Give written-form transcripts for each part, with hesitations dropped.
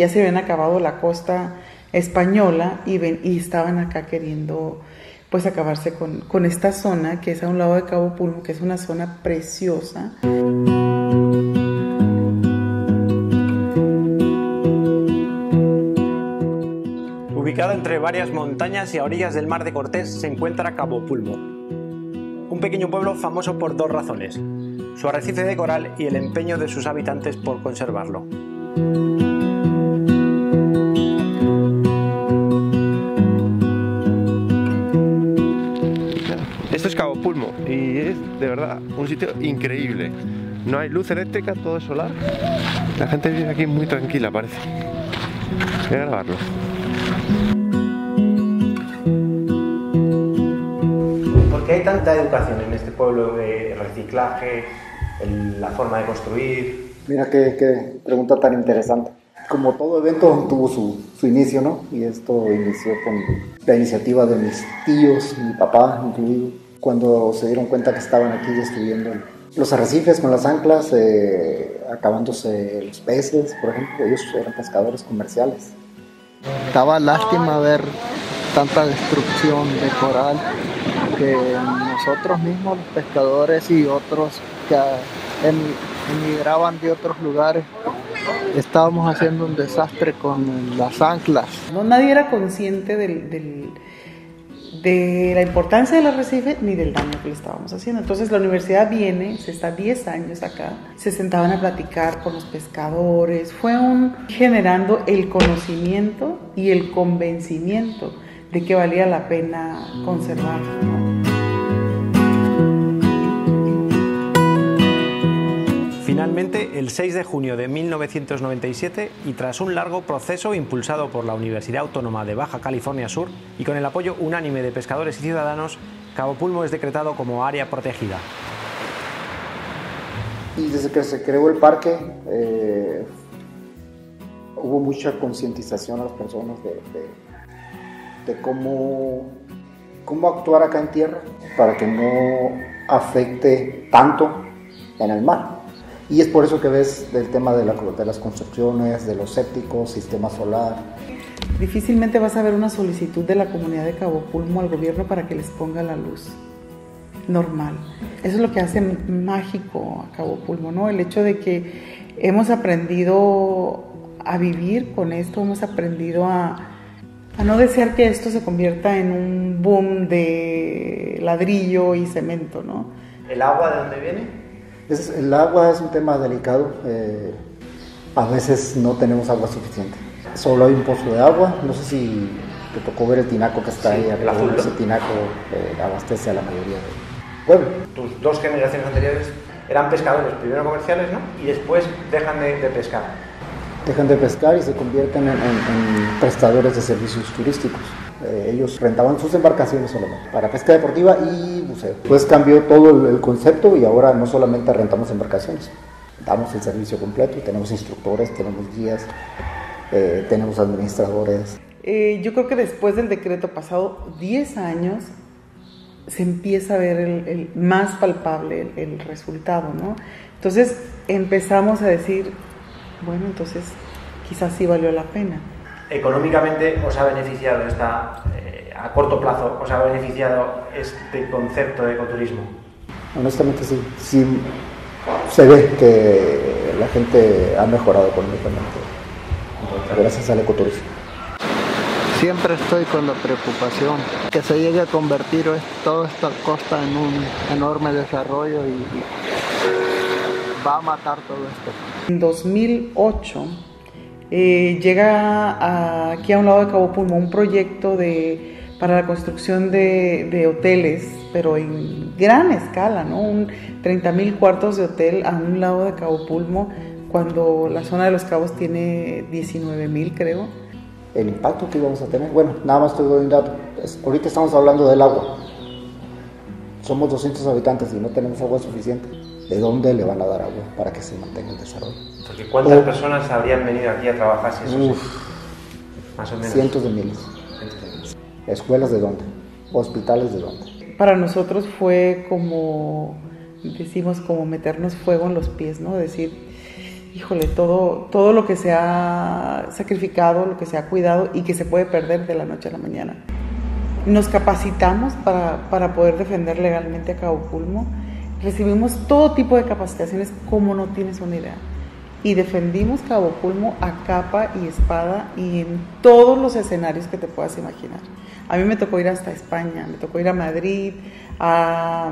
Ya se habían acabado la costa española y estaban acá queriendo pues acabarse con esta zona que es a un lado de Cabo Pulmo, que es una zona preciosa. Ubicado entre varias montañas y a orillas del Mar de Cortés se encuentra Cabo Pulmo, un pequeño pueblo famoso por dos razones: su arrecife de coral y el empeño de sus habitantes por conservarlo. Esto es Cabo Pulmo y es de verdad un sitio increíble. No hay luz eléctrica, todo es solar. La gente vive aquí muy tranquila, parece. Voy a grabarlo. ¿Por qué hay tanta educación en este pueblo de reciclaje, la forma de construir? Mira qué pregunta tan interesante. Como todo evento tuvo su inicio, ¿no? Y esto inició con la iniciativa de mis tíos, mi papá incluido, cuando se dieron cuenta que estaban aquí destruyendo los arrecifes con las anclas, acabándose los peces, por ejemplo. Ellos eran pescadores comerciales. Daba lástima ver tanta destrucción de coral, que nosotros mismos, los pescadores y otros que emigraban de otros lugares, estábamos haciendo un desastre con las anclas. No, nadie era consciente de la importancia del arrecife ni del daño que le estábamos haciendo. Entonces la universidad viene, se está 10 años acá, se sentaban a platicar con los pescadores, fue generando el conocimiento y el convencimiento de que valía la pena conservarlo, ¿no? Finalmente, el 6 de junio de 1997, y tras un largo proceso impulsado por la Universidad Autónoma de Baja California Sur y con el apoyo unánime de pescadores y ciudadanos, Cabo Pulmo es decretado como área protegida. Y desde que se creó el parque, hubo mucha concientización a las personas de cómo actuar acá en tierra para que no afecte tanto en el mar. Y es por eso que ves del tema de las construcciones, de los sépticos, sistema solar. Difícilmente vas a ver una solicitud de la comunidad de Cabo Pulmo al gobierno para que les ponga la luz normal. Eso es lo que hace mágico a Cabo Pulmo, ¿no? El hecho de que hemos aprendido a vivir con esto, hemos aprendido a no desear que esto se convierta en un boom de ladrillo y cemento, ¿no? ¿El agua de dónde viene? El agua es un tema delicado. A veces no tenemos agua suficiente. Solo hay un pozo de agua. No sé si te tocó ver el tinaco que está ahí arriba. Ese tinaco abastece a la mayoría del pueblo. Tus dos generaciones anteriores eran pescadores, primero comerciales, ¿no? Y después dejan de pescar. Dejan de pescar y se convierten en prestadores de servicios turísticos. Ellos rentaban sus embarcaciones solamente para pesca deportiva y buceo. Pues cambió todo el concepto y ahora no solamente rentamos embarcaciones, damos el servicio completo, tenemos instructores, tenemos guías, tenemos administradores. Yo creo que después del decreto, pasado 10 años, se empieza a ver más palpable el resultado, ¿no? Entonces empezamos a decir, bueno, entonces quizás sí valió la pena. ¿Económicamente os ha beneficiado a corto plazo, os ha beneficiado este concepto de ecoturismo? Honestamente sí se ve que la gente ha mejorado económicamente gracias al ecoturismo. Siempre estoy con la preocupación que se llegue a convertir toda esta costa en un enorme desarrollo y va a matar todo esto. En 2008 llega aquí a un lado de Cabo Pulmo un proyecto para la construcción de hoteles, pero en gran escala, ¿no? 30,000 cuartos de hotel a un lado de Cabo Pulmo, cuando la zona de Los Cabos tiene 19,000, creo. El impacto que íbamos a tener, bueno, nada más te doy un dato. Ahorita estamos hablando del agua. Somos 200 habitantes y no tenemos agua suficiente. ¿De dónde le van a dar agua para que se mantenga el desarrollo? Porque ¿cuántas personas habrían venido aquí a trabajar si eso más o menos? Cientos de miles. ¿Escuelas de dónde? ¿Hospitales de dónde? Para nosotros fue como, decimos, como meternos fuego en los pies, ¿no? Decir, híjole, todo lo que se ha sacrificado, lo que se ha cuidado y que se puede perder de la noche a la mañana. Nos capacitamos para poder defender legalmente a Cabo Pulmo. Recibimos todo tipo de capacitaciones como no tienes una idea. Y defendimos Cabo Pulmo a capa y espada y en todos los escenarios que te puedas imaginar. A mí me tocó ir hasta España, me tocó ir a Madrid, a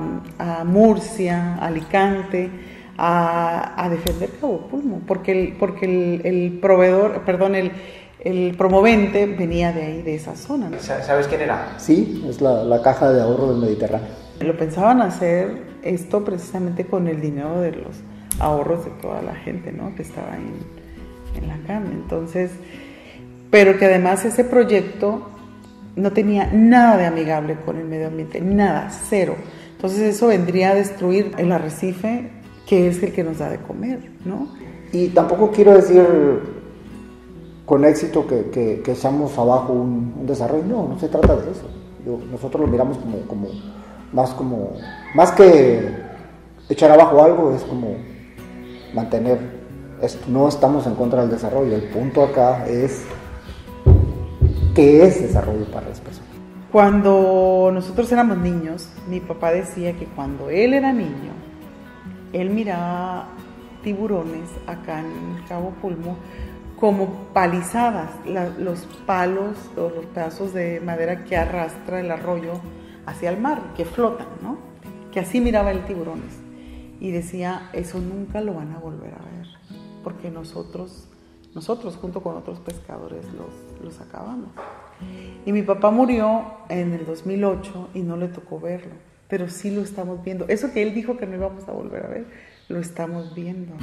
Murcia, a Alicante, a defender Cabo Pulmo, porque el proveedor, perdón, el promovente venía de ahí, de esa zona, ¿no? ¿Sabes quién era? Sí, es la Caja de Ahorro del Mediterráneo. Lo pensaban hacer esto precisamente con el dinero de los ahorros de toda la gente, ¿no? Que estaba en la CAM. Entonces, pero que además ese proyecto no tenía nada de amigable con el medio ambiente, nada, cero. Entonces eso vendría a destruir el arrecife, que es el que nos da de comer, ¿no? Y tampoco quiero decir con éxito que echamos abajo un desarrollo, no se trata de eso. Nosotros lo miramos más que echar abajo algo, es como mantener esto. No estamos en contra del desarrollo, el punto acá es ¿qué es desarrollo para las personas? Cuando nosotros éramos niños, mi papá decía que cuando él era niño, él miraba tiburones acá en Cabo Pulmo como palizadas, los palos o los pedazos de madera que arrastra el arroyo hacia el mar, que flotan, ¿no? Que así miraba el tiburones. Y decía, eso nunca lo van a volver a ver, porque nosotros junto con otros pescadores los acabamos. Y mi papá murió en el 2008 y no le tocó verlo, pero sí lo estamos viendo. Eso que él dijo que no íbamos a volver a ver, lo estamos viendo.